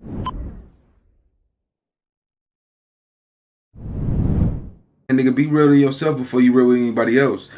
And nigga, be real to yourself before you real with anybody else.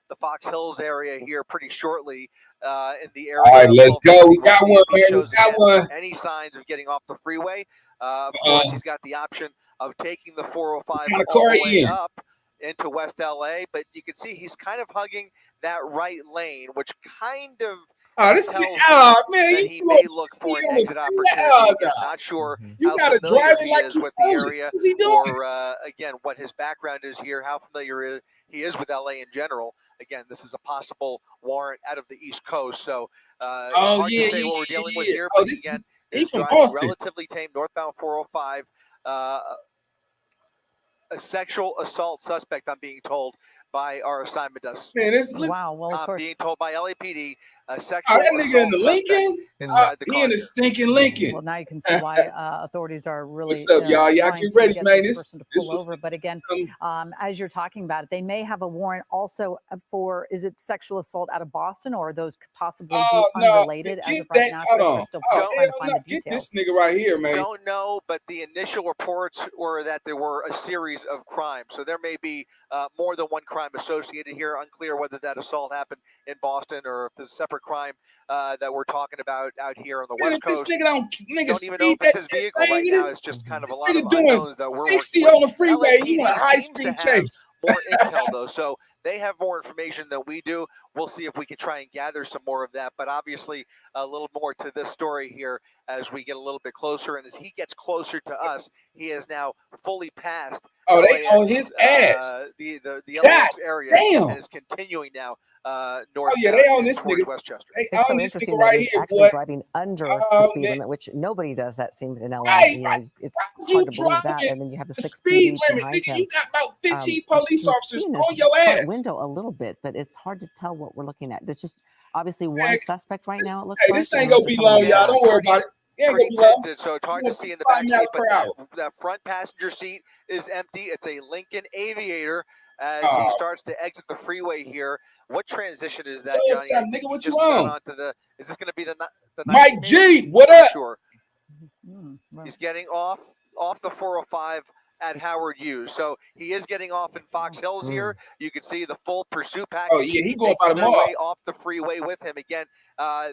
The Fox Hills area here pretty shortly in the area. All right, let's go. We got one, man. We got one. Any signs of getting off the freeway? Of course, he's got the option of taking the 405 all the way up into West LA, but you can see he's kind of hugging that right lane, which kind of tells that he may look for an exit opportunity. I'm not sure how familiar he is with the area or, again, what his background is here, how familiar he is with LA in general. Again, this is a possible warrant out of the East Coast, so hard to say what we're dealing with here. But again, he's driving relatively tame northbound 405. A sexual assault suspect, I'm being told by our assignment desk. Wow, well, of course. Being told by LAPD, a sexual that nigga in the Lincoln? Inside the car. He in the stinking Lincoln. Well, now you can see why authorities are really What's up, y'all? Y'all get ready, man. This person to pull over. But again, as you're talking about it, they may have a warrant also for, is it sexual assault out of Boston, or are those possibly unrelated as of right now? Hold on. Get this nigga right here, man. Don't know, but the initial reports were that there were a series of crimes. So there may be more than one crime associated here. Unclear whether that assault happened in Boston or if there's a separate crime that we're talking about out here on the West Coast. This nigga don't even know if it's his vehicle right now. It's just kind of a lot of unknowns that we're 60 on the freeway. You want a high-speed chase. More intel, though. So they have more information than we do. We'll see if we can try and gather some more of that. But obviously, a little more to this story here as we get a little bit closer. And as he gets closer to us, he is now fully passed. Oh, they on his ass. The LAX area and is continuing now north. Oh, yeah, they on this nigga. Westchester. It's so interesting that he's actually driving under the speed limit, which nobody does. That seems in LA. It's hard to believe that. And then you have the speed limit behind him. You got about 15 police officers on your ass. Window a little bit, but it's hard to tell what we're looking at. There's just obviously one suspect right now. It looks like this ain't gonna be long, y'all. Don't worry about it. So it's hard to see in the back seat, but that front passenger seat is empty. It's a Lincoln Aviator as he starts to exit the freeway here. What transition is that, Johnny? Nigga, what you on? Is this going to be the Mike G? What up? Sure. He's getting off the 405 at Howard Hughes. So he is getting off in Fox Hills here. You can see the full pursuit package. Oh, yeah, he going by the mall. Off the freeway with him. Again,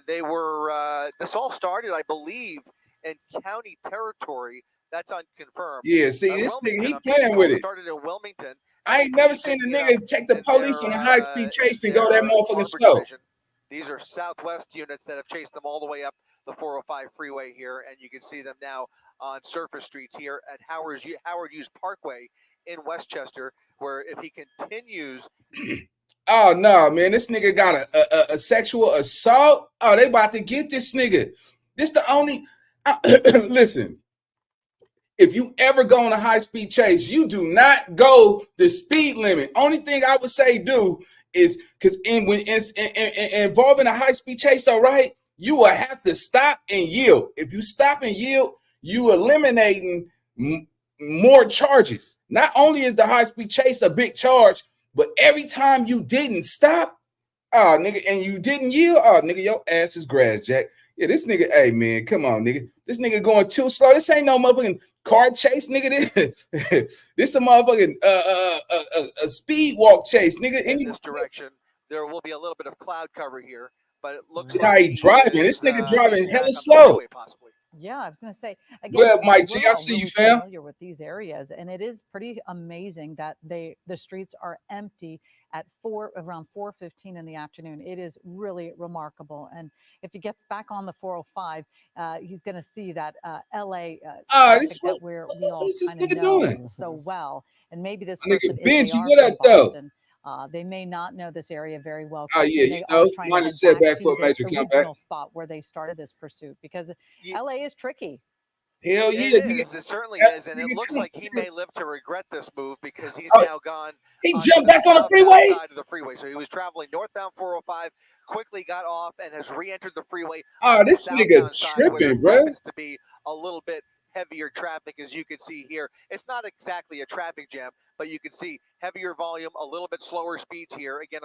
they were, this all started, I believe, in county territory. That's unconfirmed. Yeah, see, this nigga, he playing with it. Started in Wilmington. I ain't never seen a nigga take the police on a high-speed chase and go that motherfucking slow. These are Southwest units that have chased them all the way up the 405 freeway here, and you can see them now on surface streets here at Howard Hughes Parkway in Westchester, where if he continues... Oh, no, man, this nigga got a sexual assault. Oh, they about to get this nigga. This the only... Listen. If you ever go on a high-speed chase, you do not go the speed limit. Only thing I would say do is, because when it's involving a high-speed chase, all right, you will have to stop and yield. If you stop and yield, you eliminating more charges. Not only is the high-speed chase a big charge, but every time you didn't stop, nigga, and you didn't yield, nigga, your ass is grass, Jack. Yeah, this nigga, hey, man, come on, nigga. This nigga going too slow. This ain't no motherfucking car chase, nigga. This a motherfucking a speed walk chase, nigga. In this direction, there will be a little bit of cloud cover here. but it looks How like he driving? This nigga driving hella slow. Possibly. Yeah, I was going to say again. Well, Mike G, we're I all see you, really fam. familiar with these areas, and it is pretty amazing that the streets are empty at around 4:15 in the afternoon. It is really remarkable. And if he gets back on the 405, he's going to see that LA traffic that we all kind of know so well. And maybe this person, if they are from Boston, they may not know this area very well. Oh yeah, they are trying to head back to the original spot where they started this pursuit, because LA is tricky. Hell yeah, it certainly is, and it looks like he may live to regret this move, because he's now gone. He jumped back on the freeway. Side of the freeway, so he was traveling northbound 405, quickly got off and has re-entered the freeway. Oh, this nigga tripping, bro. Happens to be a little bit heavier traffic, as you can see here. It's not exactly a traffic jam, but you can see heavier volume, a little bit slower speeds here. Again,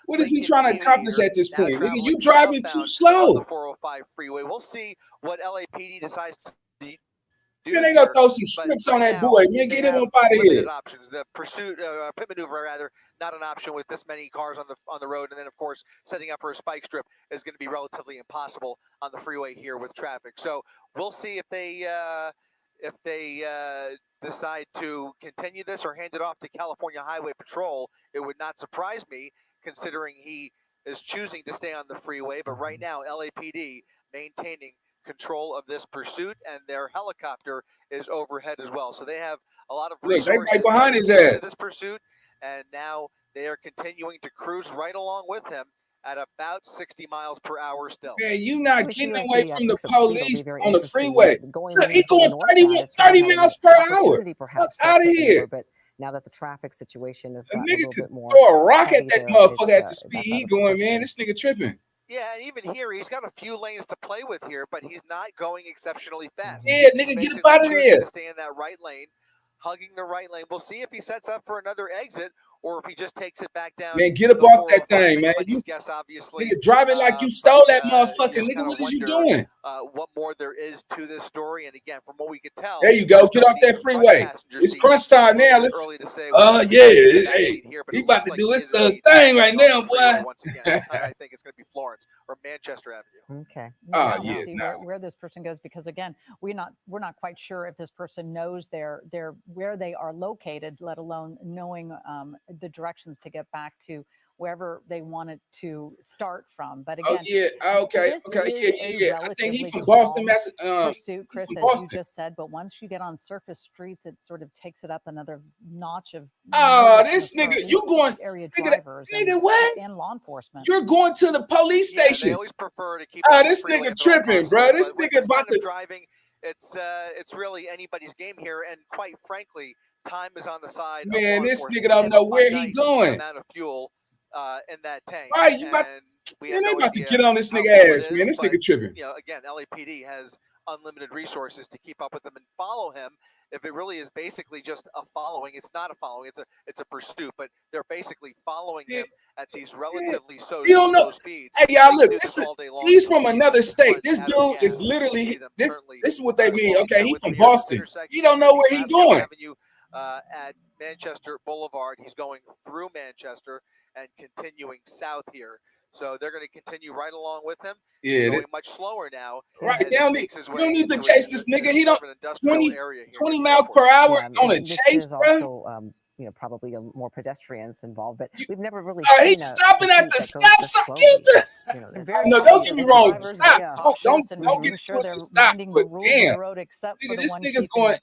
what is he trying to accomplish at this point? Nigga, you driving too slow. On the 405 freeway. We'll see what LAPD decides to do. Man, they gonna throw some strips on that boy. Man, get him up out of here. Options. The pursuit, pit maneuver rather, not an option with this many cars on the road, and then of course setting up for a spike strip is going to be relatively impossible on the freeway here with traffic. So we'll see if they decide to continue this or hand it off to California Highway Patrol. It would not surprise me, considering he is choosing to stay on the freeway. But right now, LAPD maintaining control of this pursuit, and their helicopter is overhead as well. So they have a lot of resources right behind his ass. This pursuit, and now they are continuing to cruise right along with him at about 60 miles per hour still. Man, you not getting away from the police on the freeway. He's going 30 miles per hour. Out of here. But now that the traffic situation is gotten a little bit more, throw a rock at that motherfucker at the speed he going, man. This nigga tripping. Yeah, and even here, he's got a few lanes to play with here, but he's not going exceptionally fast. Yeah, nigga, get up out of there. Stay in that right lane, hugging the right lane. We'll see if he sets up for another exit, or if he just takes it back down. Man, get up off that thing, man. You guess, obviously, nigga, drive it like you stole that motherfucker. Nigga, what is you doing? What more there is to this story, and again, from what we could tell, there you go. Get off that freeway. It's crunch time now. Let's. Yeah, hey, he about to do his thing right now, boy. Once again, I think it's going to be Florence or Manchester Avenue. Okay. Yeah. See where this person goes, because again, we're not quite sure if this person knows where they are located, let alone knowing the directions to get back to wherever they wanted to start from. But again, okay. I think he's from Boston, Massachusetts. Pursuit, Chris, as you just said. But once you get on surface streets, it sort of takes it up another notch of. This nigga, you going area drivers what? And law enforcement. You're going to the police station. They always prefer to keep. This nigga tripping, bro. This nigga about to driving. It's really anybody's game here, and quite frankly, time is on the side. Man, this nigga don't know where he going. Amount of fuel in that tank. Right, you about. Man, they about to get on this nigga ass, man. This nigga tripping. You know, again, LAPD has unlimited resources to keep up with him and follow him. If it really is basically just a following, it's not a following. It's a pursuit, but they're basically following him at these relatively slow speeds. Hey, y'all, look, he's from another state. This dude is literally this is what they mean. Okay, he's from Boston. He don't know where he's going. At Manchester Boulevard, he's going through Manchester and continuing south here. So they're going to continue right along with him. Yeah, going much slower now. Right, you don't need to chase this nigga. He don't 20 miles per hour on a chase, bro. You know, probably more pedestrians involved, but we've never really. He's stopping at the stop sign. No, don't get me wrong. Stop. Don't get me stop. But damn, this nigga's going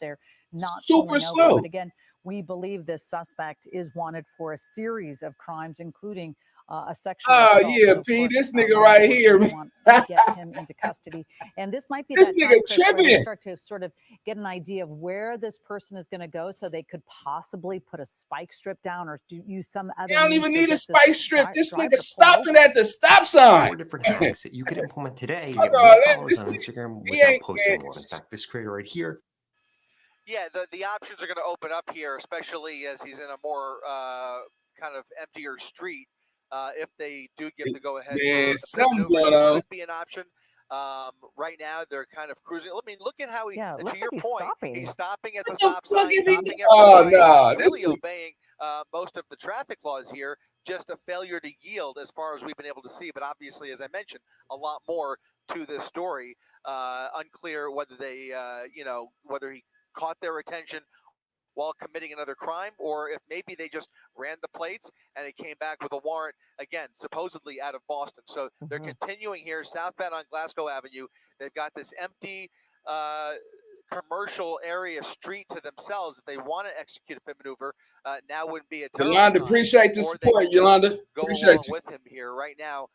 super slow. But again, we believe this suspect is wanted for a series of crimes, including a sexual assault. Yeah, P, this nigga right here, man. Get him into custody, and this might be this that nigga tripping. Start to sort of get an idea of where this person is going to go, so they could possibly put a spike strip down or use some other. You don't even need a spike strip. This nigga stopping at the stop sign. 4 different hacks that you can implement today. This on Instagram without posting more. In fact, this creator right here. Yeah, the options are going to open up here, especially as he's in a more kind of emptier street. If they do give the go ahead, could be an option. Right now, they're kind of cruising. I mean, look at how he. Yeah, to looks your like point, he's stopping at the What the stop sign. fuck is he? Oh no, really obeying most of the traffic laws here. just a failure to yield as far as we've been able to see. But obviously, as I mentioned, a lot more to this story. Unclear whether they, whether he caught their attention while committing another crime, or if maybe they just ran the plates and it came back with a warrant, again, supposedly out of Boston. So they're continuing here southbound on Glasgow Avenue. They've got this empty commercial area street to themselves. If they want to execute a pit maneuver, now wouldn't be a terrible Yolanda, time. appreciate the Or they support, could just Yolanda. go Appreciate along you. with him here. Right now,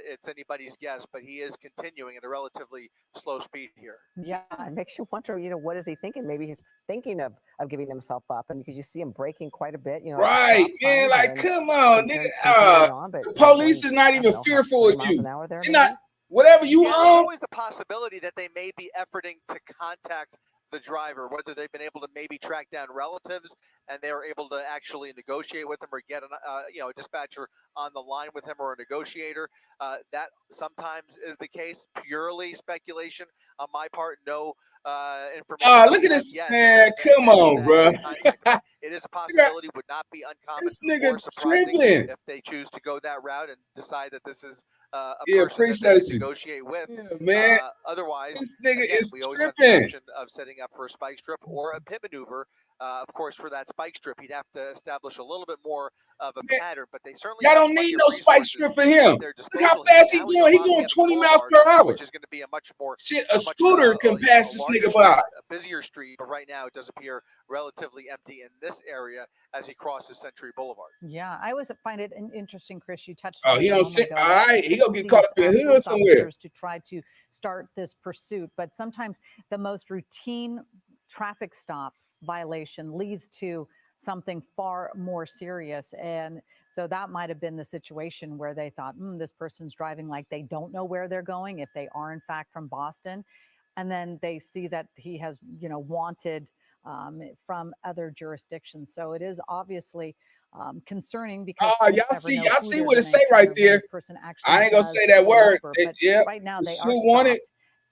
it's anybody's guess, but he is continuing at a relatively slow speed here. Yeah, it makes you wonder, what is he thinking? Maybe he's thinking of giving himself up, and because you see him braking quite a bit, right, man, like, come on, nigga. The police is not even fearful of you. They're not, whatever you There's own. always the possibility that they may be efforting to contact the driver, whether they've been able to maybe track down relatives and they were able to actually negotiate with him, or get a dispatcher on the line with him, or a negotiator. That sometimes is the case. Purely speculation on my part. No information. Look at this, man. Come on, bro. It is a possibility. Would not be uncommon or surprising if they choose to go that route and decide that this is a person that they can negotiate with. Yeah, man. Otherwise, this nigga again, is we always tripping. have the option of setting up for a spike strip or a pit maneuver. Of course, for that spike strip, he'd have to establish a little bit more of a pattern, but they certainly y'all don't need no spike strip for him. Look how fast he's going. He's going 20 miles per hour. Which is going to be a much more a scooter can pass this nigga by. A busier street, but right now it does appear relatively empty in this area as he crosses Century Boulevard. Yeah, I always find it interesting, Chris. You touched. Oh, he don't sit. All right, he gonna get caught up in the hood somewhere. To try to start this pursuit, but sometimes the most routine traffic stop violation leads to something far more serious. And so that might have been the situation where they thought, this person's driving like they don't know where they're going, if they are in fact from Boston. And then they see that he has, wanted from other jurisdictions. So it is obviously concerning, because y'all see what it say right there. I ain't gonna say that word. Yeah, right now they are wanted.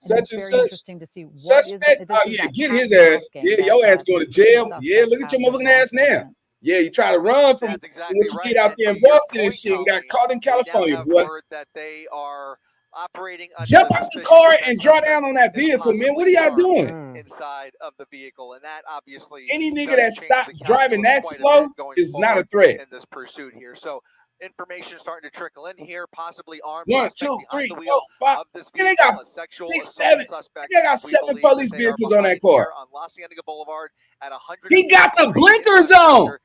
Such and such. Interesting to see what is it. Get his ass. Yeah, your ass going to jail. Yeah, look at your motherfucking ass now. Yeah, you try to run from once you get out there in Boston and shit and got caught in California, boy. That they are operating. Jump out the car and draw down on that vehicle, man. What are y'all doing? Inside of the vehicle, and that obviously any nigga that stops driving that slow is not a threat in this pursuit here. So information starting to trickle in here, possibly armed 1, 2, 3, 4, 5. Of this They got 6, 7. They got 7 police vehicles on that car. On La Cienega Boulevard at 100. He got the blinkers on.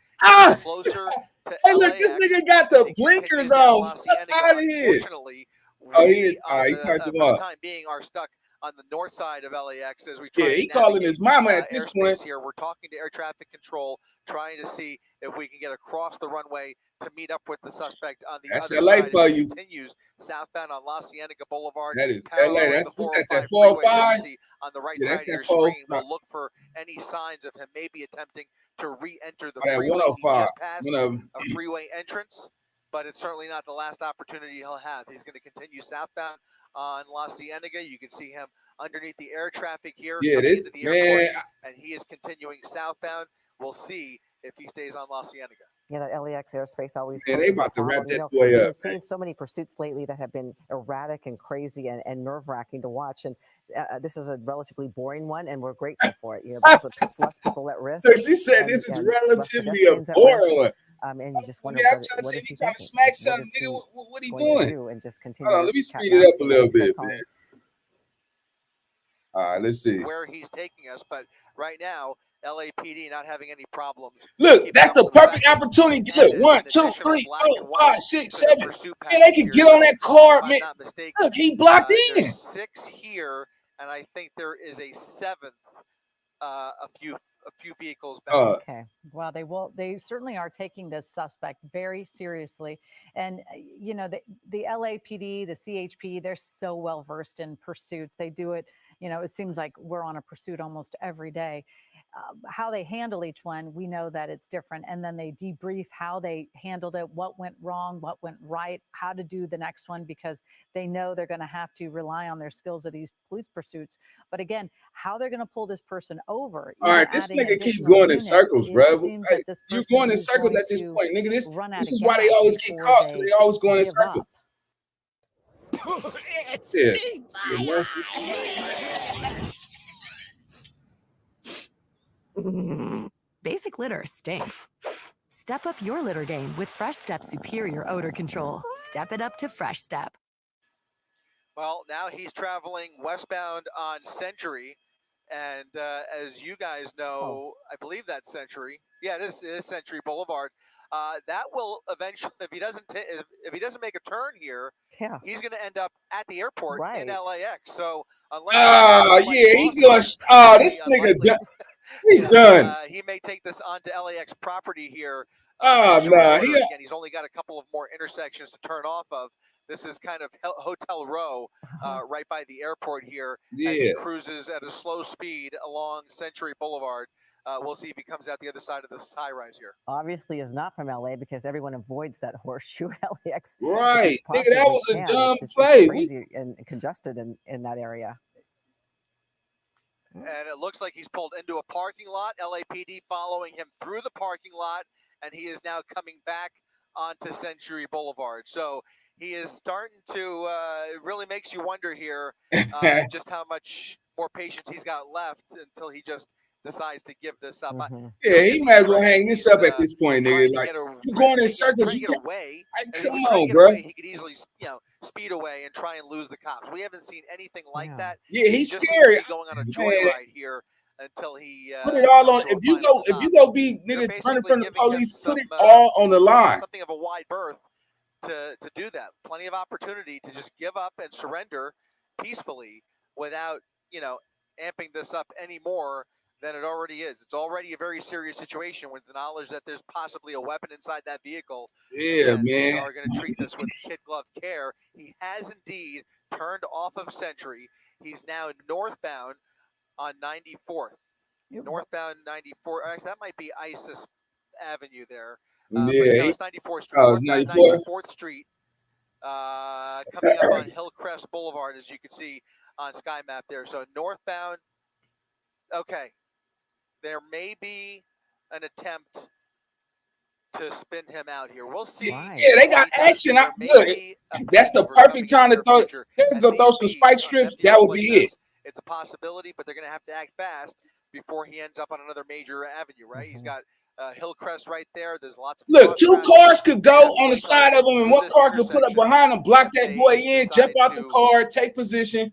Closer to hey, look, this nigga got the blinkers on. Out of here. Unfortunately, he turned him for off. the time being, are stuck on the north side of LAX as we try he calling his mama at this point. Here, we're talking to air traffic control, trying to see if we can get across the runway to meet up with the suspect on the other LA side. for you. Continues southbound on La Cienega Boulevard. That is LA. That's what's that 405 on the right side of your screen. We'll look for any signs of him maybe attempting to re-enter the freeway. 105. He just passed a freeway entrance, but it's certainly not the last opportunity he'll have. He's going to continue southbound on La Cienega. You can see him underneath the air traffic here. Yeah, this man. And he is continuing southbound. We'll see if he stays on La Cienega. Yeah, that LAX airspace always. Yeah, they about to wrap that boy up. We've seen so many pursuits lately that have been erratic and crazy and nerve-wracking to watch. And this is a relatively boring one, and we're grateful for it. Because it puts less people at risk. So you said this is relatively a boring one. And you just wonder I'm trying to see if he trying to smack something, nigga. What he doing? And just continue. Hold on, let me speed it up a little bit, man. All right, let's see where he's taking us. But right now, LAPD not having any problems. Look, that's the perfect opportunity. Look, 1, 2, 3, 4, 5, 6, 7. And they can get on that car, man. Look, he blocked in. 6 here, and I think there is a 7th. A few vehicles back. Okay. Well, they certainly are taking this suspect very seriously. And, the LAPD, the CHP, they're so well versed in pursuits. They do it, it seems like we're on a pursuit almost every day. how they handle each one, we know that it's different. And then they debrief how they handled it, what went wrong, what went right, how to do the next one, because they know they're going to have to rely on their skills of these police pursuits. But again, how they're going to pull this person over. All right, this nigga keep going in circles, bro. Hey, you're going in circles at this point, nigga. This is why they always get caught, because they always going in circles. Basic litter stinks. Step up your litter game with Fresh Step's superior odor control. Step it up to Fresh Step. Well, now he's traveling westbound on Century, and as you guys know, I believe that's Century. Yeah, it is Century Boulevard. That will eventually, if he doesn't make a turn here, he's going to end up at the airport in LAX. So unless he going. This nigga done. He's done. He may take this onto LAX property here. Again, he's only got a couple of more intersections to turn off of. This is kind of Hotel Row, right by the airport here. As he cruises at a slow speed along Century Boulevard. We'll see if he comes out the other side of this high rise here. Obviously is not from LA because everyone avoids that horseshoe at LAX. Right. Nigga, that was a dumb it's play. Crazy and congested in that area. And it looks like he's pulled into a parking lot. LAPD following him through the parking lot, and he is now coming back onto Century Boulevard. So he is starting to, it really makes you wonder here just how much more patience he's got left until he just decides to give this up. He might as well hang this up at this point, nigga. Like, you going in circles. You get away. Come on, bro. He could easily, speed away and try and lose the cops. We haven't seen anything like that. Yeah, he's scary. Going on a joyride here until he put it all on. If you go be niggas running from the police, put it all on the line. Something of a wide berth to do that. Plenty of opportunity to just give up and surrender peacefully without amping this up anymore than it already is. It's already a very serious situation with the knowledge that there's possibly a weapon inside that vehicle. Yeah, man. They are going to treat this with kid glove care. He has indeed turned off of Century. He's now northbound on 94th. Northbound 94th. Actually, that might be ISIS Avenue there. It's 94th Street. Oh, it's 94th Street. Coming up on Hillcrest Boulevard, as you can see on Sky Map there. So northbound. Okay. There may be an attempt to spin him out here. We'll see. Yeah, they got action. Look, that's the perfect time to throw. They're gonna throw some spike strips. That would be it. It's a possibility, but they're gonna have to act fast before he ends up on another major avenue. Right? He's got Hillcrest right there. There's lots of. Look, two cars could go on the side of him, and one car could put up behind him, block that boy in, jump out the car, take position.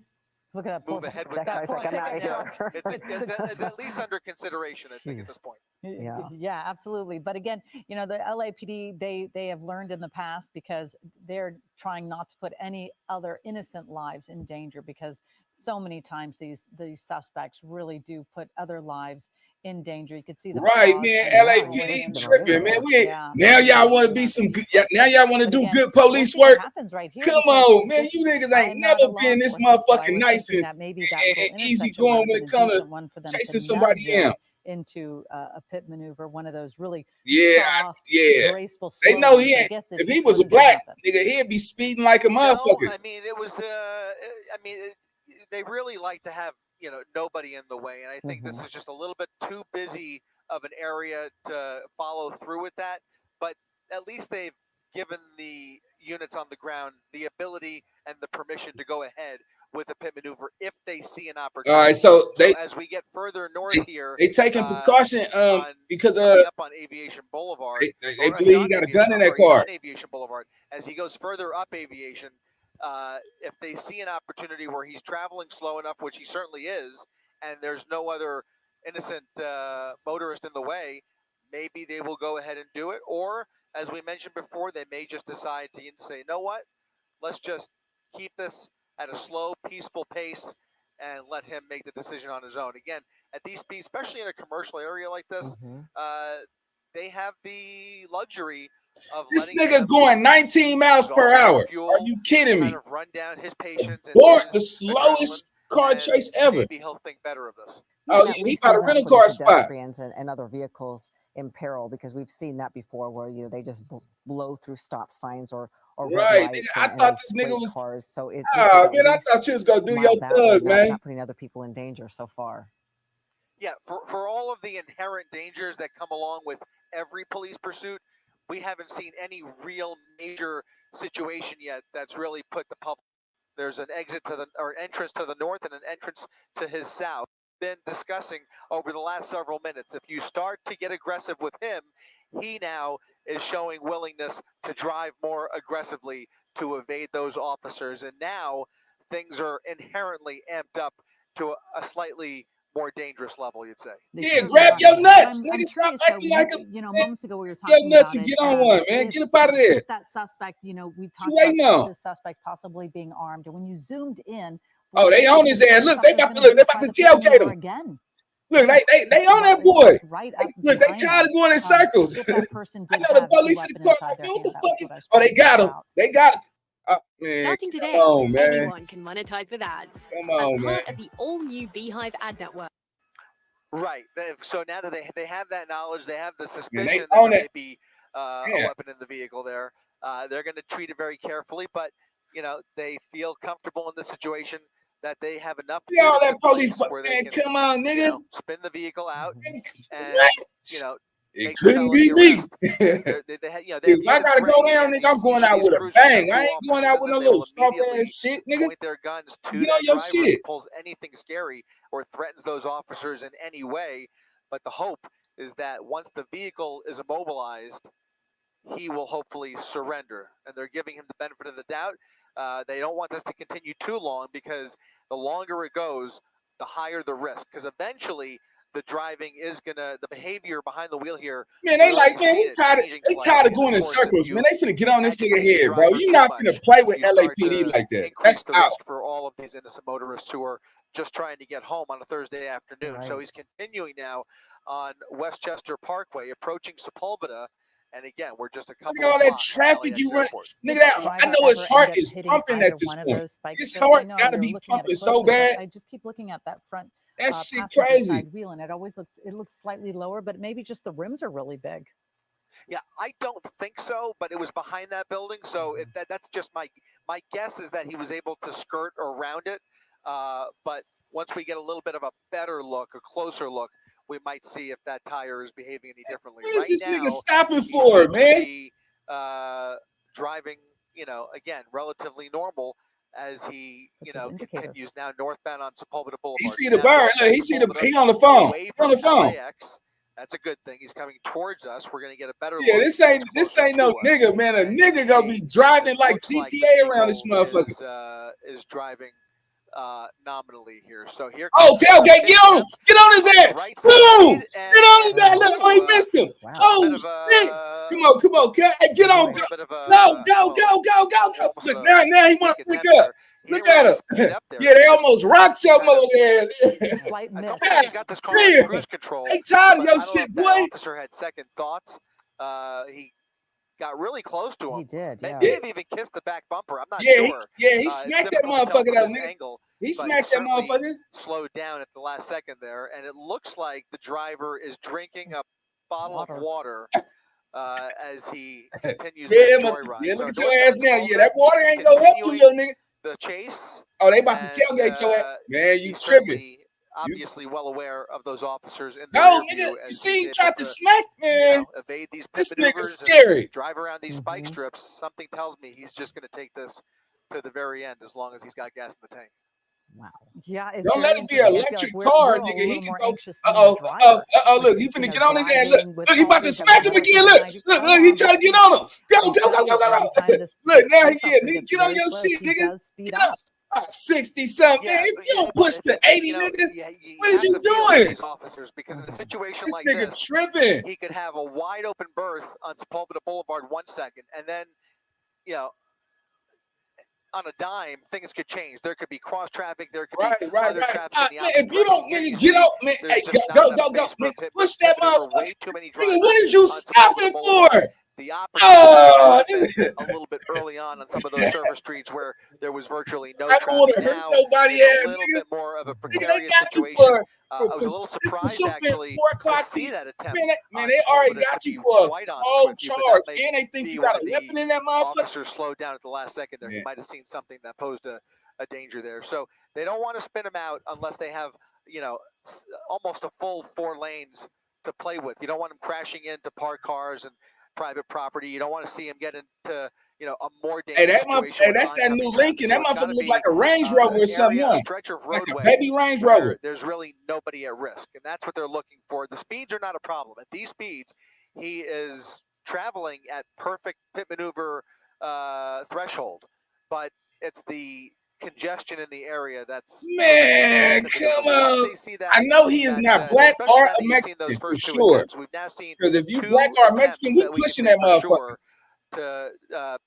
Look at that. Move ahead with that. Like, I'm out of here. It's at least under consideration, I think, at this point. Yeah, absolutely. But again, the LAPD, they have learned in the past, because they're trying not to put any other innocent lives in danger, because so many times these suspects really do put other lives in danger. You could see the man. LAPD tripping, man. Now y'all want to be some good. Now y'all want to do good police work. Right here. Come on, man. You niggas ain't never been this motherfucking nice and easy going when it comes to chasing somebody down. Into a pit maneuver, one of those really soft, graceful. They know he ain't. If he was a black nigga, he'd be speeding like a motherfucker. I mean, it was. They really like to have nobody in the way, and I think this is just a little bit too busy of an area to follow through with that. But at least they've given the units on the ground the ability and the permission to go ahead with a pit maneuver if they see an opportunity. All right, so as we get further north here, they taking precaution because up on Aviation Boulevard, they believe he got a gun in that car. Aviation Boulevard, as he goes further up Aviation, if they see an opportunity where he's traveling slow enough, which he certainly is, and there's no other innocent motorist in the way, maybe they will go ahead and do it. Or, as we mentioned before, they may just decide to say, you know what, let's just keep this at a slow, peaceful pace and let him make the decision on his own. Again, at these speeds, especially in a commercial area like this, they have the luxury of this nigga going 19 miles per hour. Are you kidding me? Kind of run down his patience. Or the slowest car chase ever. Maybe he'll think better of this. Oh, that he least got he's a not rental putting car spot. pedestrians and other vehicles in peril, because we've seen that before, where they just blow through stop signs or red Right, lights, nigga, I and thought they this nigga scrape was. cars. So this is Ah, at man, I least thought you was gonna do your mild that way, thug, man. not putting other people in danger so far. Yeah, for all of the inherent dangers that come along with every police pursuit, we haven't seen any real major situation yet that's really put the public. There's an exit to the or entrance to the north and an entrance to his south. Been discussing over the last several minutes. If you start to get aggressive with him, he now is showing willingness to drive more aggressively to evade those officers. And now things are inherently amped up to a slightly more dangerous level, you'd say. Yeah, grab your nuts, nigga. Stop Curious, acting like a. moments ago we were Your talking nuts about and it. get on one, man. Get up out of there. With that suspect, we talked waiting about on? this suspect possibly being armed, and when you zoomed in, Oh, they on his ass. Look, they about to look. They about to tailgate him again. Look, they on that boy. Look, they tired of going in circles. If that person I did know the have police a in weapon the car. inside their Man, what hand, the that was fuck is? what I was Oh, they got him. about. They got him. Man, Starting come today, on, man. anyone can monetize with ads. Come As on, part man. of the all-new Beehive ad network. Right. So now that they have that knowledge, they have the Man, suspicion they that on there it. may be a Yeah. weapon in the vehicle there. They're going to treat it very carefully, but they feel comfortable in the situation that they have enough See all units that in police, place where they man. can Come on, nigga. spin the vehicle out and What? It make the couldn't felony be me. arrest. They have If I units gotta go ready. down, Again, nigga, I'm you going see out these with a cruisers bang. have I two ain't going officers, out and with then no they will little soft immediately ass shit, nigga. point their guns to Get that on your driver shit. who pulls anything scary or threatens those officers in any way. But the hope is that once the vehicle is immobilized, he will hopefully surrender. And they're giving him the benefit of the doubt. They don't want this to continue too long, because the longer it goes, the higher the risk. Because eventually, the behavior behind the wheel here. Man, they like, man, we tired of going in circles, man. They finna get on this nigga head, bro. You not finna play with LAPD like that. Increase That's the out. risk for all of these innocent motorists who are just trying to get home on a Thursday afternoon. Right. So he's continuing now on Westchester Parkway, approaching Sepulveda. And again, we're just a couple Look at all of that blocks from traffic LAX you run. Airport. Nigga, I know his heart is pumping at this point. His heart gotta be pumping so bad. I just keep looking at that front That shit passenger crazy. side wheel, and it looks slightly lower, but maybe just the rims are really big. Yeah, I don't think so, but it was behind that building, so that's just my guess is that he was able to skirt around it. But once we get a little bit of a better look, a closer look, we might see if that tire is behaving any differently. What is right this now, nigga stopping he for, seems man? to be, driving, again, relatively normal as he, continues now northbound on Sepulveda Boulevard. He see the bird. Look, he on the phone. Away He on the from phone. LAX. That's a good thing. He's coming towards us. We're going to get a better Yeah, look. this ain't no nigga, man. A nigga gonna be driving like GTA around this motherfucker. Is driving nominally here. So here. Oh, tailgate! Get on him! Get on his ass! Right Boom! side, Get on his ass! Look, oh, he missed him. Wow. Oh shit! Come on! Get on! Go! Look now he want to flick up. Look at him. Yeah, they almost rocked your mother ass. Slight miss. He's got this car on cruise control. They tired of your I don't know shit, if boy. that officer had second thoughts. He got really close to him. He did, yeah. May have even kissed the back bumper. I'm not Yeah, sure. he smacked that motherfucker out, nigga. Angle, He but smacked that certainly motherfucker. slowed down at the last second there, and it looks like the driver is drinking a bottle of water as he continues the joyride. Yeah, look at your ass now. Yeah, that water ain't gonna help you, little nigga. The chase. Oh, they about to tailgate your ass. Man, you tripping. Obviously well aware of those officers in the no, rear nigga, view you see, he tried to smack, man. Evade these this pit nigga's maneuvers scary. Drive around these spike strips. Something tells me he's just going to take this to the very end as long as he's got gas in the tank. Wow. Yeah. Don't let it be an electric car, nigga. He can go. Look, he finna get on his ass. Look, he about to smack him again. Look, he trying to get on him. Go. Look, now he get on your shit, nigga. 60 something, man. If you don't push to 80, nigga, what is you doing? These officers, because in a situation this like nigga this, tripping. He could have a wide open berth on Sepulveda Boulevard 1 second, and then, on a dime, things could change. There could be cross traffic. There could be other traffic. If you don't, nigga, get out, man. Hey, go, man. Push that motherfucker. Nigga, what is you stopping for? the opposite a little bit early on some of those service streets where there was virtually no traffic. I don't want to hurt nobody it's ass. a little bit more of a precarious they got situation. You for I was a little surprised actually to see that attempt. Man, they already got you for a cold charge, and they think you got a weapon in that motherfucker. Officer slowed down at the last second there. He might have seen something that posed a danger there. So they don't want to spin him out unless they have, almost a full 4 lanes to play with. You don't want him crashing into parked cars and private property. You don't want to see him get into, a more dangerous situation. That's that new Lincoln. That motherfucker look like a Range Rover or something. A stretch of roadway, like a baby Range Rover. There's really nobody at risk, and that's what they're looking for. The speeds are not a problem. At these speeds, he is traveling at perfect pit maneuver threshold, but it's the congestion in the area that's come on. I know he is not black or a Mexican for sure. We've now seen because if you black or Mexican, we pushing that motherfucker to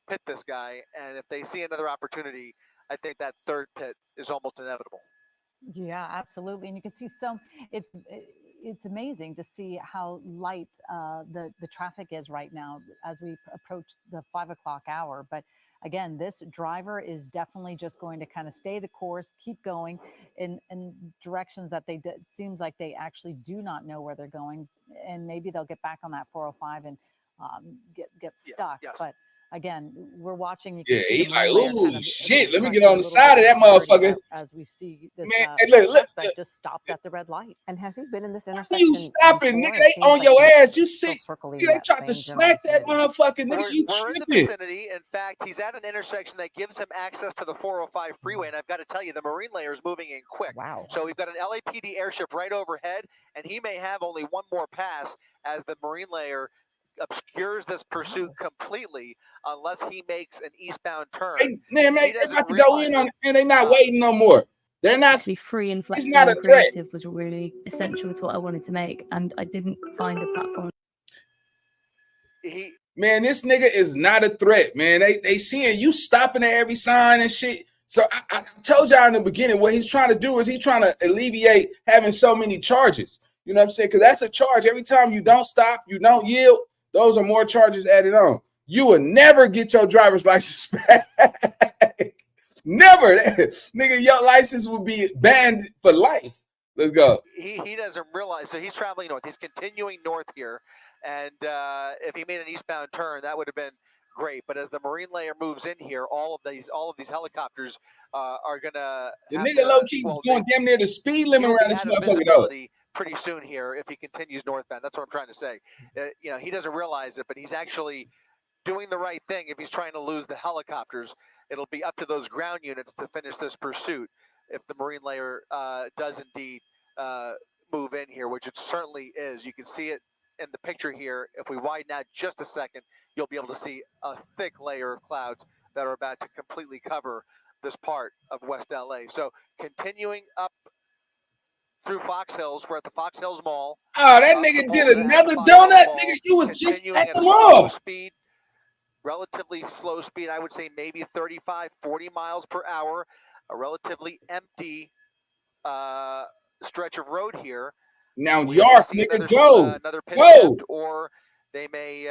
pit this guy, and if they see another opportunity, I think that third pit is almost inevitable. Yeah, absolutely, and you can see it's amazing to see how light the traffic is right now as we approach the 5 o'clock hour. But again, this driver is definitely just going to kind of stay the course, keep going in directions that seems like they actually do not know where they're going, and maybe they'll get back on that 405 and get stuck. Yes. But again, we're watching. He's like, "Ooh, shit! Let me get on the side of that motherfucker." As we see this look, just stopped at the red light. And has he been in this intersection? You stopping, nigga? They on your ass. You see? They tried to smack that motherfucker, nigga. You we're in the tripping? vicinity. In fact, he's at an intersection that gives him access to the 405 freeway. And I've got to tell you, the Marine layer is moving in quick. Wow. So we've got an LAPD airship right overhead, and he may have only one more pass as the Marine layer obscures this pursuit completely unless he makes an eastbound turn. They about to go in on, and they're not waiting no more. They're not. To be free and flexible and creative was really essential to what I wanted to make, and I didn't find a platform. Man, this nigga is not a threat, man. They seeing you stopping at every sign and shit. So I told y'all in the beginning, what he's trying to do is he's trying to alleviate having so many charges. You know what I'm saying? Because that's a charge. Every time you don't stop, you don't yield, those are more charges added on. You will never get your driver's license back. Never. Nigga, your license will be banned for life. Let's go. He doesn't realize. So he's traveling north. He's continuing north here. And if he made an eastbound turn, that would have been great. But as the Marine layer moves in here, all of these helicopters are gonna. The nigga low key going damn near the speed limit around this motherfucker though. Pretty soon here, if he continues northbound, that's what I'm trying to say. He doesn't realize it, but he's actually doing the right thing. If he's trying to lose the helicopters, it'll be up to those ground units to finish this pursuit. If the Marine layer does indeed move in here, which it certainly is, you can see it in the picture here. If we widen out just a second, you'll be able to see a thick layer of clouds that are about to completely cover this part of West LA. So continuing up through Fox Hills, we're at the Fox Hills Mall. Oh, that nigga did another donut, nigga. You was just at the mall. Relatively slow speed, I would say maybe 35, 40 miles per hour. A relatively empty stretch of road here. Now, York, nigga, go. Another pit or they may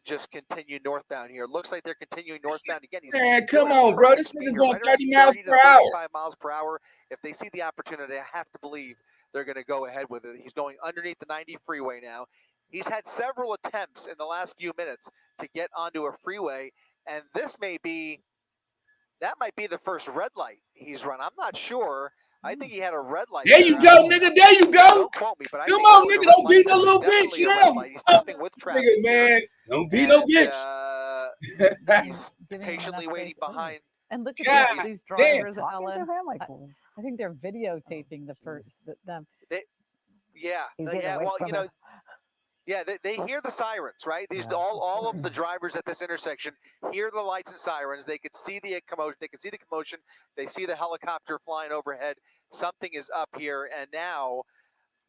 just continue northbound here. Looks like they're continuing northbound again. Man, come on, bro. This nigga's going 30 miles per hour. 35 miles per hour. If they see the opportunity, I have to believe they're going to go ahead with it. He's going underneath the 90 freeway now. He's had several attempts in the last few minutes to get onto a freeway, and that might be the first red light he's run. I'm not sure. I think he had a red light. There you go, nigga. There you go. Don't quote me, but come on, nigga. Don't be no little bitch, you know. He's stopping with traffic. Nigga, man. Don't be no bitch. He's patiently waiting behind. And look at these drivers, Alan. I think they're videotaping them. They hear the sirens, right? These all of the drivers at this intersection hear the lights and sirens. They could see the commotion. They see the helicopter flying overhead. Something is up here, and now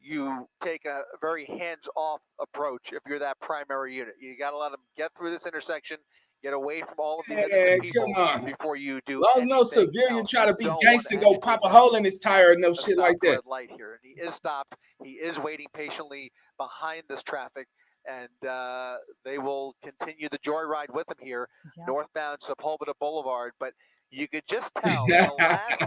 you take a very hands-off approach if you're that primary unit. You got to let them get through this intersection, get away from all of these innocent people before you do. Long no civilian try to be gangster, go pop a hole in his tire and no shit like that. Light here, and he is stopped. He is waiting patiently behind this traffic, and they will continue the joyride with him here, northbound Sepulveda Boulevard. But you could just tell in the last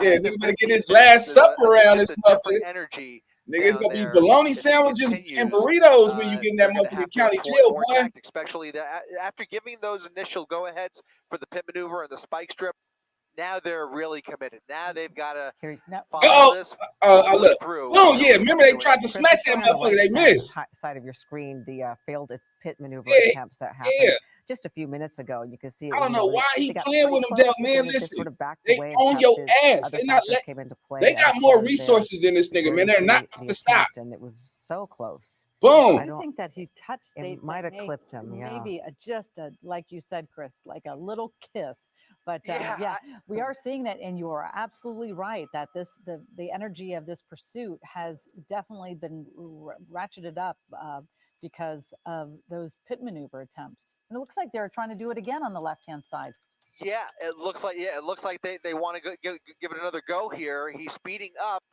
yeah, nigga better get his last supper around this motherfucker. Energy. Nigga, it's gonna be bologna sandwiches and burritos when you get in that motherfucking county jail, boy. Tactic, especially after giving those initial go-aheads for the pit maneuver and the spike strip. Now they're really committed. Now they've got to follow this look through. Oh, yeah. Remember they tried to smack that motherfucker. They missed. Side of your screen, the failed pit maneuver attempts that happened just a few minutes ago. You can see it. I don't know why he playing with them, though, man. Listen, sort of backed they away on your ass. They not came into play. They got more resources than this nigga, man. They're not to stop. And it was so close. Boom. I think that he touched. It might have clipped him. Yeah. Maybe just like you said, Chris, like a little kiss. But we are seeing that, and you are absolutely right that the energy of this pursuit has definitely been ratcheted up because of those pit maneuver attempts. And it looks like they're trying to do it again on the left-hand side. Yeah, it looks like they want to give it another go here. He's speeding up.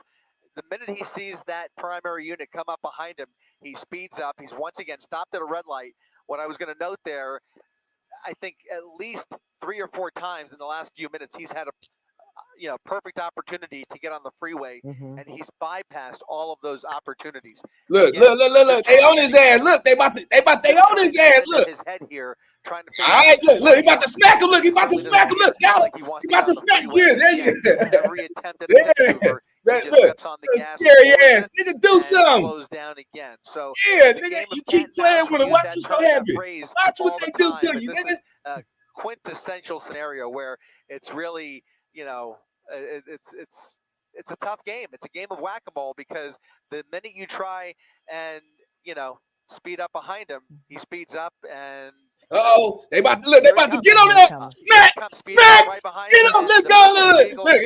The minute he sees that primary unit come up behind him, he speeds up. He's once again stopped at a red light. What I was going to note there, I think at least 3 or 4 times in the last few minutes, he's had a perfect opportunity to get on the freeway, and he's bypassed all of those opportunities. Look! They on his ass. Look, they on his ass. Look, his head here, trying to. All right, look, he about to smack him. Look, he about to smack him. Look, y'all, he about to smack you. There you go. Every attempt at a maneuver, he just steps on the gas. Scary ass, nigga, do something. Slows down again. So yeah, nigga, you keep playing with him. Watch what's gonna happen. Watch what they do to you, nigga. A quintessential scenario where it's really, it's a tough game. It's a game of whack-a-mole because the minute you try and speed up behind him, he speeds up and. They about to get on that. Smack! Right behind get on, let's go. Look,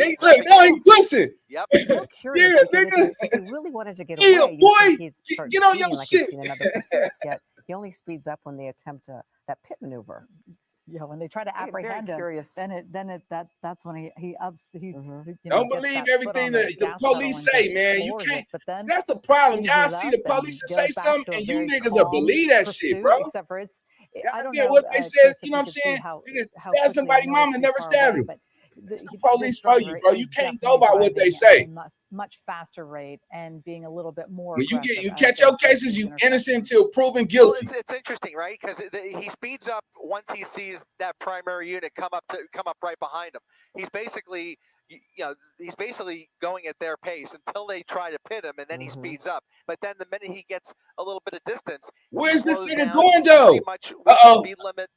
now he's pushing. Yep. So curious, nigga. If he really wanted to get away, boy, get on your like shit. Yet he only speeds up when they attempt that pit maneuver. Yeah, when they try to apprehend him, that's when he ups. Don't believe everything the police say, man. You can't. But then that's the problem. Y'all see the police say something, and you niggas will believe that shit, bro. Except for I don't know what they said. You know what I'm saying? Nigga, stab somebody, mama never stabbed him. The police know you, bro. You can't go by what they say. Much faster rate and being a little bit more. When you catch your cases, you innocent until proven guilty. Well, it's interesting, right? Because he speeds up once he sees that primary unit come up right behind him. He's basically going at their pace until they try to pit him, and then he speeds up. But then the minute he gets a little bit of distance, where's this nigga going though? Much speed limit,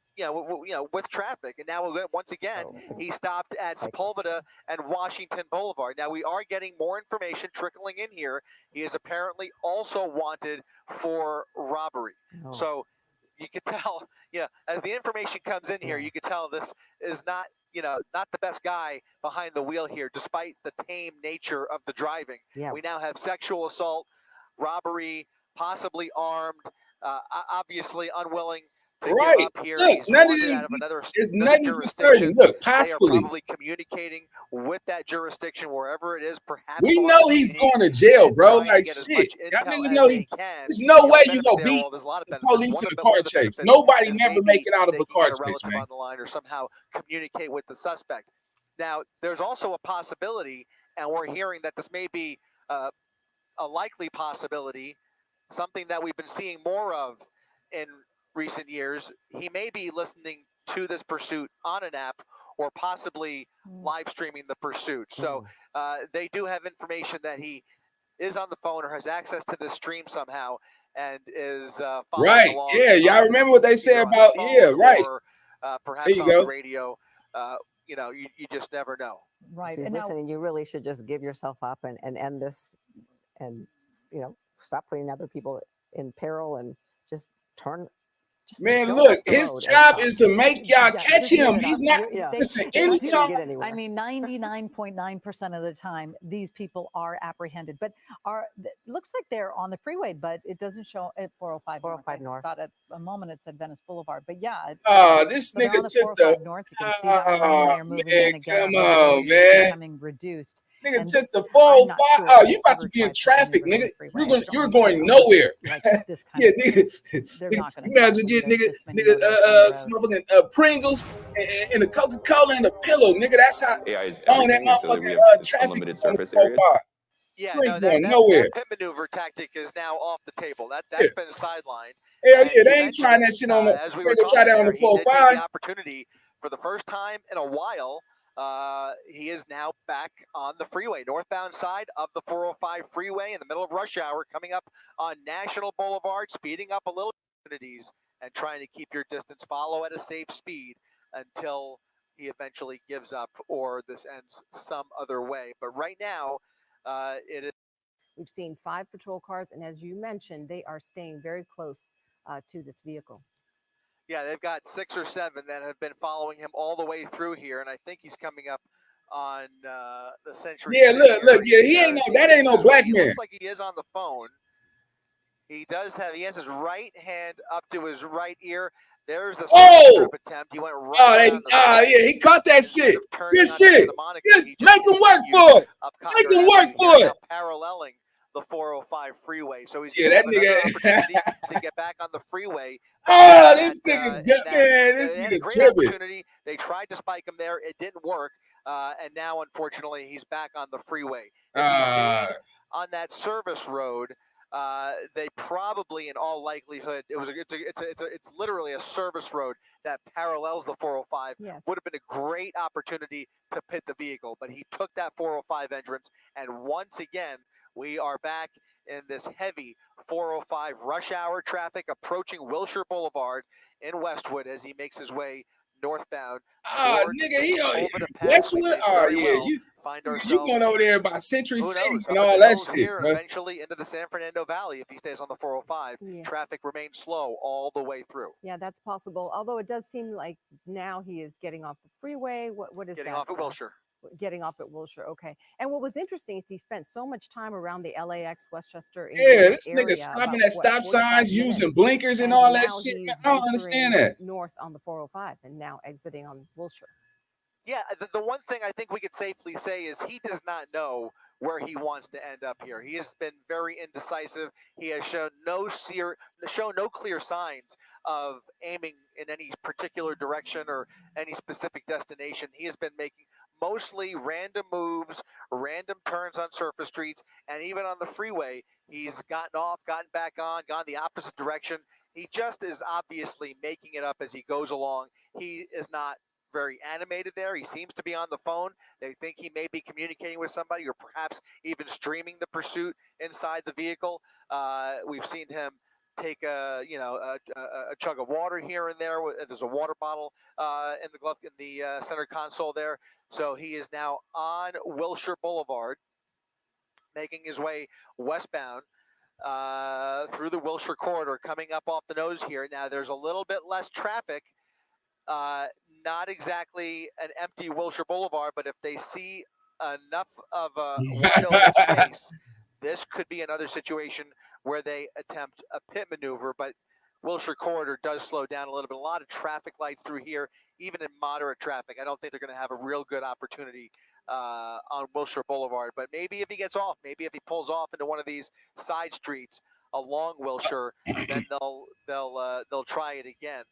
with traffic. And now once again, he stopped at Sepulveda and Washington Boulevard. Now we are getting more information trickling in here. He is apparently also wanted for robbery. So you could tell, as the information comes in here, you could tell this is not the best guy behind the wheel here, despite the tame nature of the driving. Yeah. We now have sexual assault, robbery, possibly armed, obviously unwilling to give up here. Look, none of there's nothing for certain. Look, possibly. They are probably communicating with that jurisdiction wherever it is. Perhaps we know he's going to jail, bro. Like shit. Y'all niggas know there's no way you gonna beat the police in a car chase. Nobody never make it out of a car chase, man. On the line or somehow communicate with the suspect. Now, there's also a possibility, and we're hearing that this may be a likely possibility, something that we've been seeing more of in recent years. He may be listening to this pursuit on an app or possibly live streaming the pursuit. So they do have information that he is on the phone or has access to the stream somehow and is following along. Yeah, y'all remember what they said about or, perhaps there you on go. The radio. You just never know. Right. And listen, you really should just give yourself up and end this, and stop putting other people in peril and just turn. Man, look, his job is to make y'all catch him. He's not. Listen, anytime. I mean, 99.9% of the time, these people are apprehended, but looks like they're on the freeway, but it doesn't show at 405 North. I thought at a moment it said Venice Boulevard, but yeah. This nigga took the. North, you can see how they're moving in again. Come on, man. Becoming reduced. Nigga And took this, the I'm not 405. sure Oh, if you you've about ever to be in tried to traffic, maneuver nigga. the freeway. I You're certainly going can't nowhere. like this kind Yeah, of nigga. They're not going You to might as stop well when get there's nigga, this many motorists on the road. smoking Pringles and a Coca-Cola and a pillow, nigga. That's how AI is long that everything, and so that we have motherfucking this traffic unlimited on the surface area. 405. Yeah, You no, ain't that, going that, nowhere. that pit maneuver tactic is now off the table. Yeah. That's been sidelined. Hell And yeah, you they ain't mentioned trying it, that shit on the. as we They were gonna try talking that on there. the He did take the 405. opportunity for the first time in a while. He is now back on the freeway, northbound side of the 405 freeway in the middle of rush hour, coming up on National Boulevard, speeding up a little opportunities and trying to keep your distance, follow at a safe speed until he eventually gives up or this ends some other way. But right now, it is. We've seen 5 patrol cars, and as you mentioned, they are staying very close to this vehicle. Yeah, they've got 6 or 7 that have been following him all the way through here, and I think he's coming up on the Century Yeah, City look, area yeah, he ain't because no. That ain't no black he man. looks like he is on the phone. He has his right hand up to his right ear. There's the strip attempt. He went right around the side. Yeah, he caught that Instead shit. of turning Good on shit. Santa Monica, Yes, he just make him work continued for it. up Make Cotner him work Avenue for here, it. now paralleling the 405 freeway. So he's Yeah, going to that have another nigga. opportunity to get back on the freeway. Oh, in this that, nigga, in that, man, this they had a nigga great tripping. opportunity. They tried to spike him there. It didn't work. And now, unfortunately, he's back on the freeway. If he stayed on that service road, they probably, in all likelihood, it's literally a service road that parallels the 405. Yes. Would have been a great opportunity to pit the vehicle, but he took that 405 entrance, and once again, we are back in this heavy 405 rush hour traffic approaching Wilshire Boulevard in Westwood as he makes his way northbound towards Nigga, he Culver Pass. Westwood. We may Oh very yeah, well find you ourselves, going over there by Century who City knows, and up in all the that hills shit, here and bro. eventually into the San Fernando Valley if he stays on the 405. Yeah. Traffic remains slow all the way through. Yeah, that's possible. Although it does seem like now he is getting off the freeway. What is Getting that? off at Wilshire. Getting off at Wilshire. Okay. And what was interesting is he spent so much time around the LAX Westchester Yeah, this area, nigga stopping about, at stop 45 signs, using minutes. blinkers and And all that now shit. he's I don't understand venturing that. north on the 405 and now exiting on Wilshire. Yeah, the one thing I think we could safely say is he does not know where he wants to end up here. He has been very indecisive. He has shown no clear signs of aiming in any particular direction or any specific destination. He has been making mostly random moves, random turns on surface streets, and even on the freeway, he's gotten off, gotten back on, gone the opposite direction. He just is obviously making it up as he goes along. He is not very animated there. He seems to be on the phone. They think he may be communicating with somebody or perhaps even streaming the pursuit inside the vehicle. We've seen him take a chug of water here and there. There's a water bottle in the center console there. So he is now on Wilshire Boulevard, making his way westbound through the Wilshire corridor, coming up off the nose here. Now there's a little bit less traffic. Not exactly an empty Wilshire Boulevard, but if they see enough of a wide open space, this could be another situation where they attempt a pit maneuver. But Wilshire corridor does slow down a little bit. A lot of traffic lights through here, even in moderate traffic. I don't think they're going to have a real good opportunity on Wilshire Boulevard. But maybe if he gets off, maybe if he pulls off into one of these side streets along Wilshire, then they'll try it again.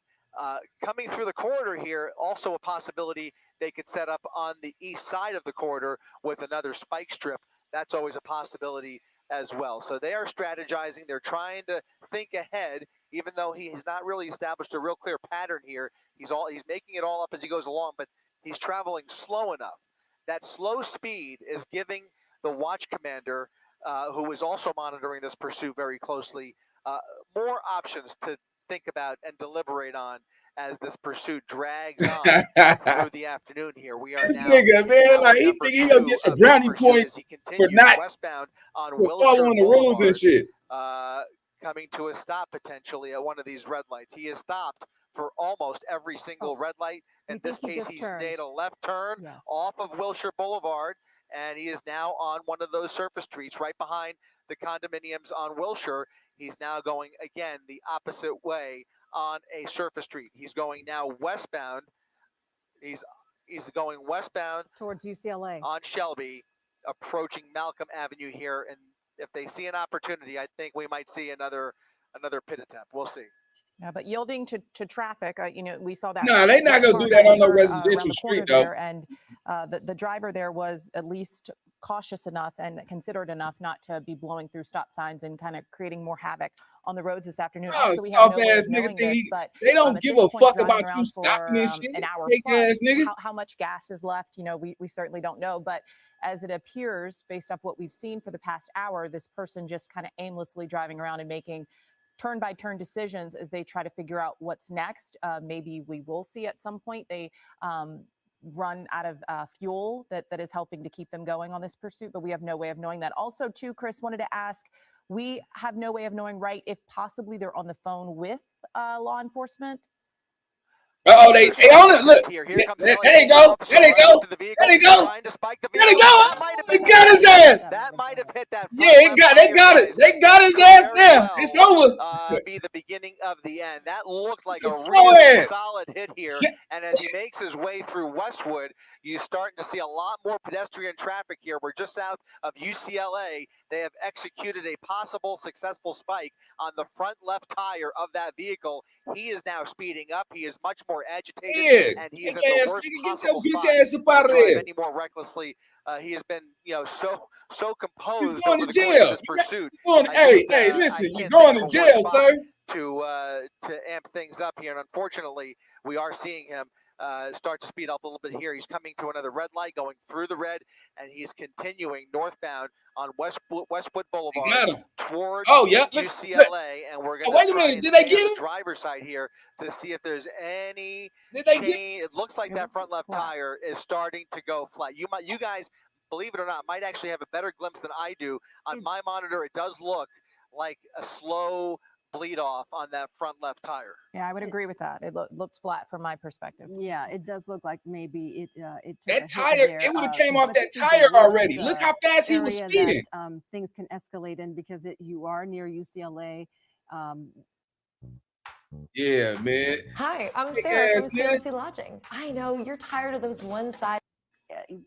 Coming through the corridor here, also a possibility they could set up on the east side of the corridor with another spike strip. That's always a possibility as well. So they are strategizing. They're trying to think ahead, even though he has not really established a real clear pattern here. He's making it all up as he goes along, but he's traveling slow enough. That slow speed is giving the watch commander, who is also monitoring this pursuit very closely, more options to think about and deliberate on as this pursuit drags on through the afternoon here. We are This now nigga, man, like he number think he gonna 2 get some of this brownie pursuit points as he for continues not westbound on for Wilshire following the rules and Boulevard, shit. coming to a stop potentially at one of these red lights. He has stopped for almost every single red light. In this case, he's made a left turn off of Wilshire Boulevard, and he is now on one of those surface streets right behind the condominiums on Wilshire. He's now going, again, the opposite way on a surface street. He's going now westbound. He's going westbound towards UCLA on Shelby, approaching Malcolm Avenue here, and if they see an opportunity, I think we might see another pit attempt. We'll see. Yeah, but yielding to traffic, we saw that. No, they not gonna do that on no residential street though. There, and the driver there was at least cautious enough and considerate enough not to be blowing through stop signs and kind of creating more havoc on the roads this afternoon. Oh, Also, we have no way of soft-ass nigga knowing thing. this, but They don't give a fuck about you for stopping this shit. an hour Fake ass plus, nigga. how much gas is left, we certainly don't know. But as it appears, based off what we've seen for the past hour, this person just kind of aimlessly driving around and making turn-by-turn decisions as they try to figure out what's next. Maybe we will see at some point they run out of fuel that is helping to keep them going on this pursuit, but we have no way of knowing that. Also, too, Chris, wanted to ask, we have no way of knowing, right, if possibly they're on the phone with law enforcement. Oh, they on it. Look, there they go. There they go. There they go. There they go. They got his ass. That might have hit that. Yeah, they got it. They got his ass now. It's over. Be the beginning of the end. That looked like a It's really solid hit here. And as he makes his way through Westwood, you're starting to see a lot more pedestrian traffic here. We're just south of UCLA. They have executed a possible successful spike on the front left tire of that vehicle. He is now speeding up. He is much more agitated, and he is in the worst possible spot to drive any more recklessly. He has been, so composed over the course of this pursuit. Hey, listen, you're going to jail, sir. To amp things up here, and unfortunately, we are seeing him start to speed up a little bit here. He's coming to another red light, going through the red, and he's continuing northbound on Westwood Boulevard towards UCLA. And we're going to try and stay on the driver's side here to see if there's any change. It looks like that front left tire is starting to go flat. You guys, believe it or not, might actually have a better glimpse than I do. On my monitor, it does look like a slow bleed off on that front left tire. Yeah, I would agree with that. It looks flat from my perspective. Yeah, it does look like maybe it that tire, it would have came off that tire already. Look how fast he was speeding. That, things can escalate in because you are near UCLA. Yeah, man. Hi, I'm Sarah from CLC Lodging. I know you're tired of those one-side.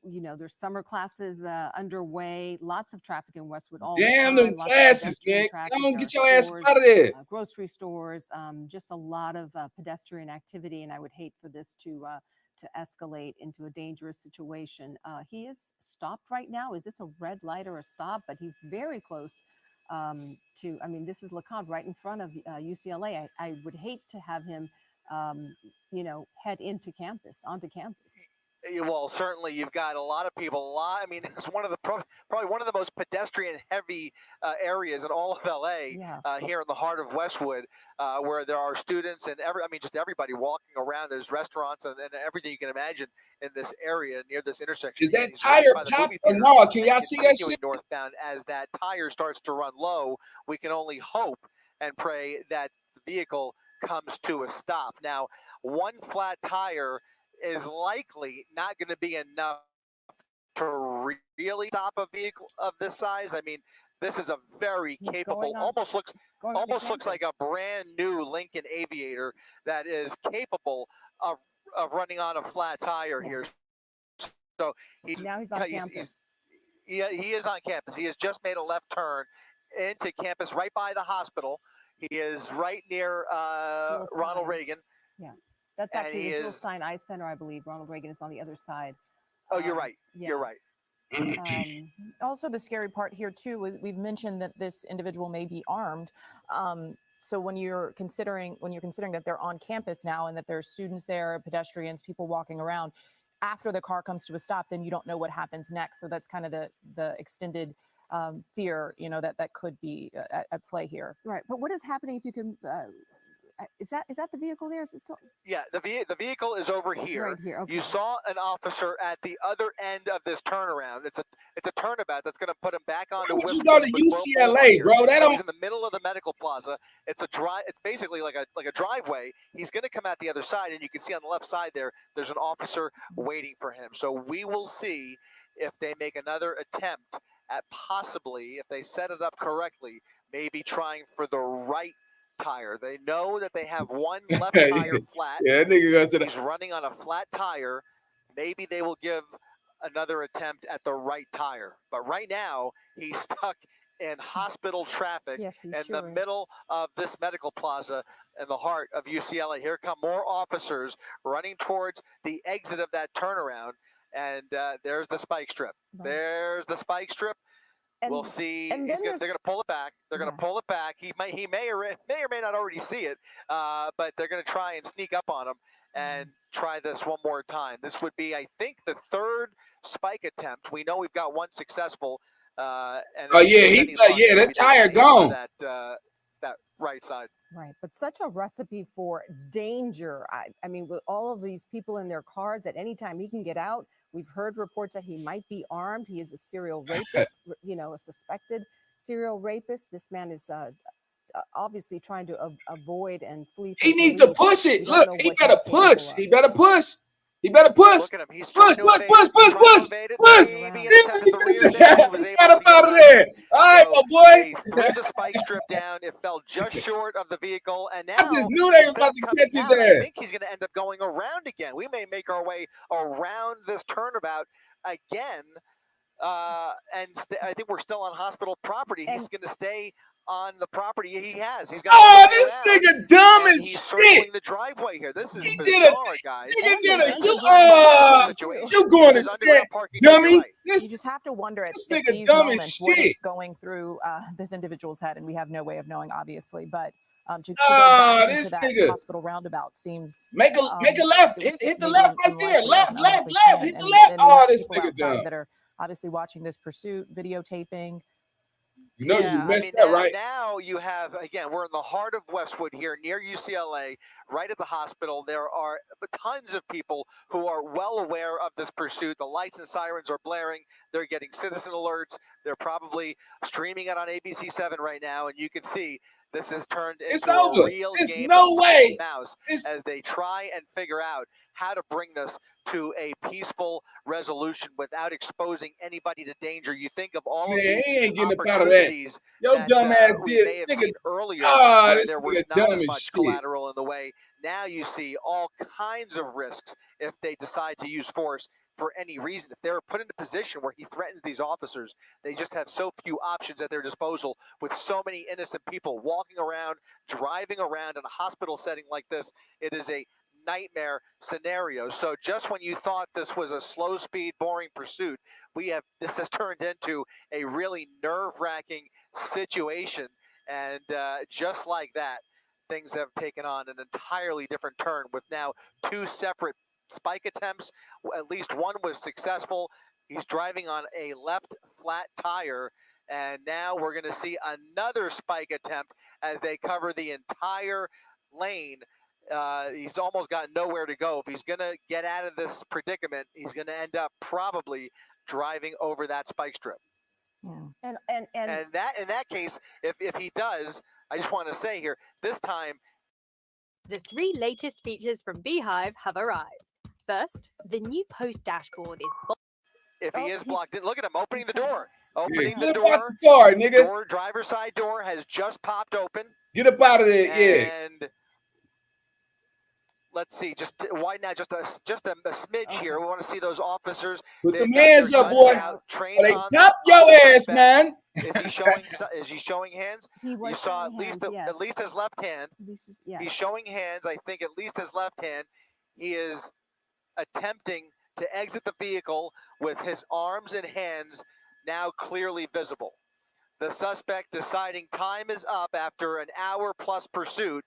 There's summer classes underway. Lots of traffic in Westwood. Damn them classes, man! Don't get your ass out of there. Grocery stores, just a lot of pedestrian activity, and I would hate for this to escalate into a dangerous situation. He is stopped right now. Is this a red light or a stop? But he's very close to. I mean, this is LeConte right in front of UCLA. I would hate to have him, head onto campus. Well, certainly you've got a lot of people. I mean, it's one of the probably one of the most pedestrian-heavy areas in all of LA. Here in the heart of Westwood, where there are students and just everybody walking around. There's restaurants and everything you can imagine in this area near this intersection. Is that tire popped or no? Can y'all see that shit? Northbound, as that tire starts to run low, we can only hope and pray that the vehicle comes to a stop. Now, one flat tire is likely not going to be enough to really stop a vehicle of this size. I mean, this is a very capable, almost looks like a brand new Lincoln Aviator that is capable of running on a flat tire here. So he's on campus. He is on campus. He has just made a left turn into campus right by the hospital. He is right near Ronald Reagan. Yeah. That's actually the Jules Stein Eye Center, I believe. Ronald Reagan is on the other side. Oh, you're right. Yeah. You're right. Also, the scary part here, too, we've mentioned that this individual may be armed. So when you're considering that they're on campus now and that there's students there, pedestrians, people walking around, after the car comes to a stop, then you don't know what happens next. So that's kind of the extended fear, that could be at play here. Right. But what is happening if you can... Is that the vehicle there? Is it still? Yeah, the vehicle is over here. Right here. Okay. You saw an officer at the other end of this turnaround. It's a turnabout that's going to put him back onto. Why would you go to UCLA, bro? He's in the middle of the medical plaza. It's basically like a driveway. He's going to come out the other side, and you can see on the left side there's an officer waiting for him. So we will see if they make another attempt at possibly, if they set it up correctly, maybe trying for the right tire. They know that they have one left tire flat. Yeah, that nigga got to He's running on a flat tire. Maybe they will give another attempt at the right tire. But right now, he's stuck in hospital traffic in the middle of this medical plaza in the heart of UCLA. Here come more officers running towards the exit of that turnaround. And there's the spike strip. Right. There's the spike strip. And we'll see. They're going to pull it back. They're going to pull it back. He may or may not already see it, but they're going to try and sneak up on him and try this one more time. This would be, I think, the third spike attempt. We know we've got one successful. And that tire gone. That right side. Right, but such a recipe for danger. I mean, with all of these people in their cars, at any time he can get out. We've heard reports that he might be armed. He is a serial rapist, a suspected serial rapist. This man is obviously trying to avoid and flee. He needs to push it. Look, he better push. He better push. He better push. Look at him. He's push. Push. Get up out of there. All right, my boy. He threw the spike strip down. It fell just short of the vehicle. And now I just knew they were about to catch his ass. I think he's going to end up going around again. We may make our way around this turnabout again. I think we're still on hospital property. He's going to stay on the property he has. He's got this nigga dumb as he's shit. Circling the driveway here. This is bizarre, guys. You going to jail, dummy. You just have to wonder at these moments what is going through this individual's head, and we have no way of knowing, obviously. But to go back into that hospital roundabout seems make a left. Hit the left right there. Left. Hit the left. Oh, this nigga dumb. That are obviously watching this pursuit, videotaping. You know you messed up, right? Now you have, again, we're in the heart of Westwood here near UCLA, right at the hospital. There are tons of people who are well aware of this pursuit. The lights and sirens are blaring. They're getting citizen alerts. They're probably streaming it on ABC7 right now, and you can see this has turned into a real game of mouse as they try and figure out how to bring this to a peaceful resolution without exposing anybody to danger. You think of all of these opportunities that dumb ass we may have seen earlier. There was not as much collateral in the way. Now you see all kinds of risks if they decide to use force for any reason. If they're put in a position where he threatens these officers, they just have so few options at their disposal with so many innocent people walking around, driving around in a hospital setting like this. It is a nightmare scenario. So just when you thought this was a slow speed, boring pursuit, this has turned into a really nerve-wracking situation. And just like that, things have taken on an entirely different turn with now two separate spike attempts. At least one was successful. He's driving on a left flat tire, and now we're going to see another spike attempt as they cover the entire lane. He's almost got nowhere to go. If he's going to get out of this predicament, he's going to end up probably driving over that spike strip. Yeah. And that in that case, if he does, I just want to say here, this time, the 3 latest features from Beehive have arrived. First, the new post dashboard is. If he is blocked in, look at him opening the door. Opening the door. The car, nigga. Driver's side door has just popped open. Get up out of there, And let's see, just widen out just a smidge here. We want to see those officers. Put them hands up, boy. They pop your ass, man. Is he showing? Is he showing hands? You saw at least his left hand. He's showing hands. I think at least his left hand. He is attempting to exit the vehicle with his arms and hands now clearly visible. The suspect deciding time is up after an hour plus pursuit.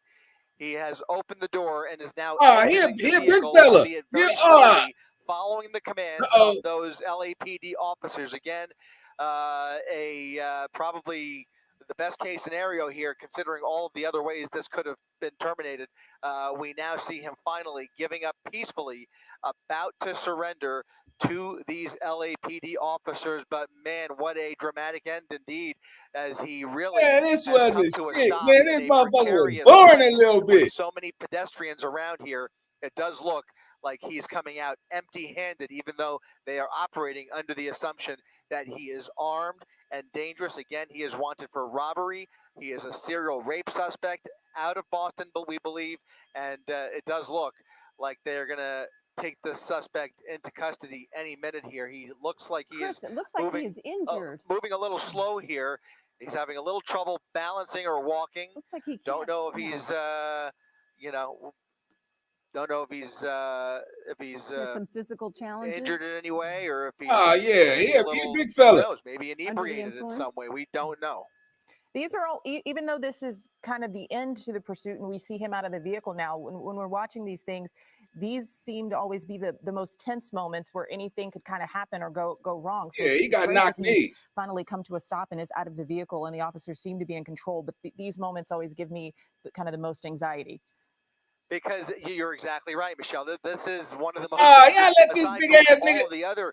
He has opened the door and is now he a big fella. Following the commands of those LAPD officers. Again, probably the best case scenario here, considering all of the other ways this could have been terminated. We now see him finally giving up peacefully, about to surrender to these LAPD officers. But man, what a dramatic end indeed, as he really this was a shit. Man, this motherfucker was born a little bit. With so many pedestrians around here, it does look like he's coming out empty-handed, even though they are operating under the assumption that he is armed and dangerous. Again, he is wanted for robbery. He is a serial rape suspect out of Boston, but we believe, and it does look like they're going to take this suspect into custody any minute here. He looks like he Chris, is it looks like moving, he is injured. moving a little slow here. He's having a little trouble balancing or walking. Looks like he can't. Don't know if he's, you know, don't know if he's some physical challenges, injured in any way, or if he's he's a big fella. Who knows? Maybe inebriated in some way. We don't know. These are all, even though this is kind of the end to the pursuit and we see him out of the vehicle now, when we're watching these things, these seem to always be the most tense moments where anything could kind of happen or go wrong. So he got knocked knee. Finally come to a stop and is out of the vehicle and the officers seem to be in control. But these moments always give me kind of the most anxiety. Because you're exactly right, Michelle. This is one of the most. Yeah, let this big ass nigga. All the other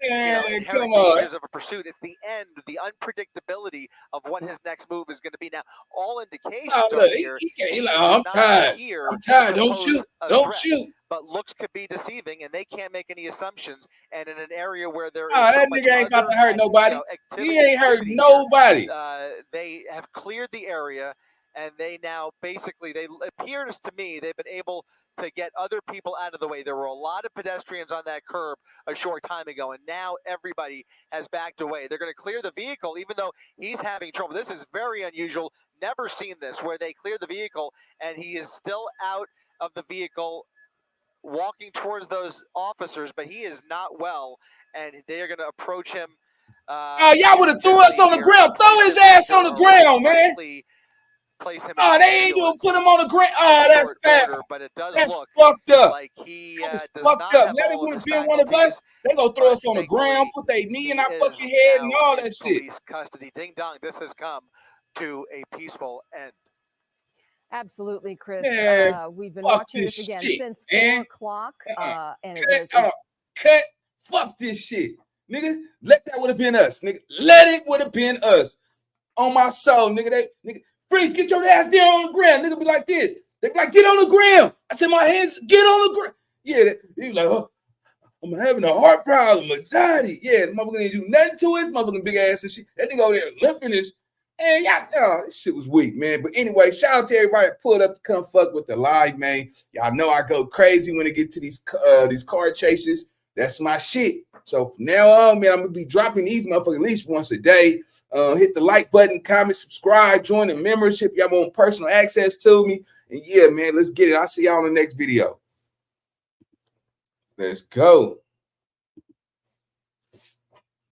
come on. dangers of a pursuit. It's the end, the unpredictability of what his next move is going to be. Now, all indications are here. He's like, I'm tired. I'm tired. Don't shoot. Don't shoot. But looks could be deceiving, and they can't make any assumptions. And in an area where there is that nigga ain't about to hurt nobody. He ain't hurt nobody. They have cleared the area. And they now basically, it appears to me, they've been able to get other people out of the way. There were a lot of pedestrians on that curb a short time ago, and now everybody has backed away. They're going to clear the vehicle, even though he's having trouble. This is very unusual. Never seen this, where they clear the vehicle, and he is still out of the vehicle walking towards those officers, but he is not well, and they are going to approach him. Y'all would have threw us on the ground. Throw his ass on the ground, man. Place him they ain't gonna put him on the ground. That's bad. But it does that's look fucked up. Like he that's does fucked not up. have Now they all would of have his been one of us. They gonna throw us on the ground, put their knee in our fucking head and all that shit. Police custody. Ding dong. This has come to a peaceful end. Absolutely, Chris. Man, we've been watching this again since 4 o'clock. And it was cut. Fuck this shit, nigga. That would have been us, nigga. Let it would have been us. On my soul, nigga. Nigga. Freeze, get your ass down on the ground. Nigga be like this. They be like, get on the ground. I said, my hands, get on the ground. Yeah, he was like, oh, I'm having a heart problem, anxiety. Yeah, the motherfucker didn't do nothing to his motherfucking big ass and shit. That nigga over there limping his. And this shit was weak, man. But anyway, shout out to everybody that pulled up to come fuck with the live, man. Y'all know I go crazy when it get to these car chases. That's my shit. So from now on, man, I'm gonna be dropping these motherfuckers at least once a day. Hit the like button, comment, subscribe, join the membership. Y'all want personal access to me. And yeah, man, let's get it. I'll see y'all in the next video. Let's go.